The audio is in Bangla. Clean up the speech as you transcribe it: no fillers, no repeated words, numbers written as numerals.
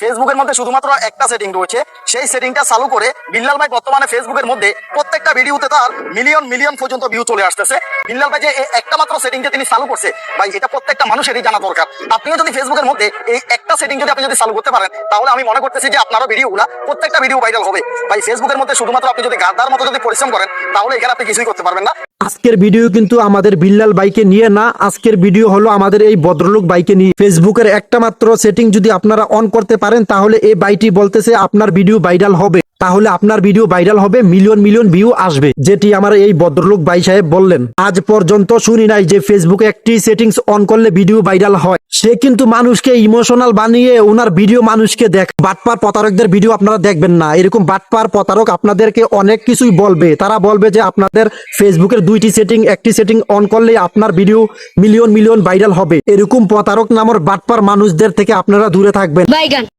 ফেসবুকের মধ্যে শুধুমাত্র একটা সেটিং রয়েছে, সেই সেটিংটা চালু করে বিল্লাল ভাই বর্তমানে ফেসবুকের মধ্যে প্রত্যেকটা ভিডিওতে তার মিলিয়ন মিলিয়ন পর্যন্ত ভিউ চলে আসতেছে। বিল্লাল ভাই যে এই একটা মাত্র সেটিং যে তিনি চালু করছে ভাই, এটা প্রত্যেকটা মানুষেরই জানা দরকার। আপনিও যদি ফেসবুকের মধ্যে এই একটা সেটিং যদি আপনি যদি চালু করতে পারেন, তাহলে আমি মনে করতেছি যে আপনারও ভিডিওগুলা প্রত্যেকটা ভিডিও ভাইরাল হবে। ভাই ফেসবুকের মধ্যে শুধুমাত্র আপনি যদি গাদার মতো যদি পরিশ্রম করেন, তাহলে এখানে আপনি কিছুই করতে পারবেন না। আজকের ভিডিও কিন্তু আমাদের বিল্লাল বাইকে নিয়ে না, আজকের ভিডিও হলো আমাদের এই ভদ্রলোক বাইকে নিয়ে। ফেসবুকের একটা মাত্র সেটিং যদি আপনারা অন করতে পারেন, তাহলে এই বাইটি বলতেছে আপনার ভিডিও ভাইরাল হবে, তাহলে আপনার ভিডিও ভাইরাল হবে, মিলিয়ন মিলিয়ন ভিউ আসবে, যেটি আমার এই ভদ্রলোক ভাই সাহেব বললেন। আজ পর্যন্ত শুনি নাই যে ফেসবুকে একটি সেটিংস অন করলে ভিডিও ভাইরাল হয়। সে কিন্তু মানুষকে ইমোশনাল বানিয়ে ওনার ভিডিও মানুষকে দেখ। বাটপার প্রতারকদের ভিডিও আপনারা দেখবেন না। এরকম বাটপার প্রতারক আপনাদেরকে অনেক কিছুই বলবে। তারা বলবে যে আপনাদের ফেসবুকের দুইটি সেটিং, একটি সেটিং অন করলে আপনার ভিডিও মিলিয়ন মিলিয়ন ভাইরাল হবে। এরকম প্রতারক নামের বাটপার মানুষদের থেকে আপনারা দূরে থাকবেন।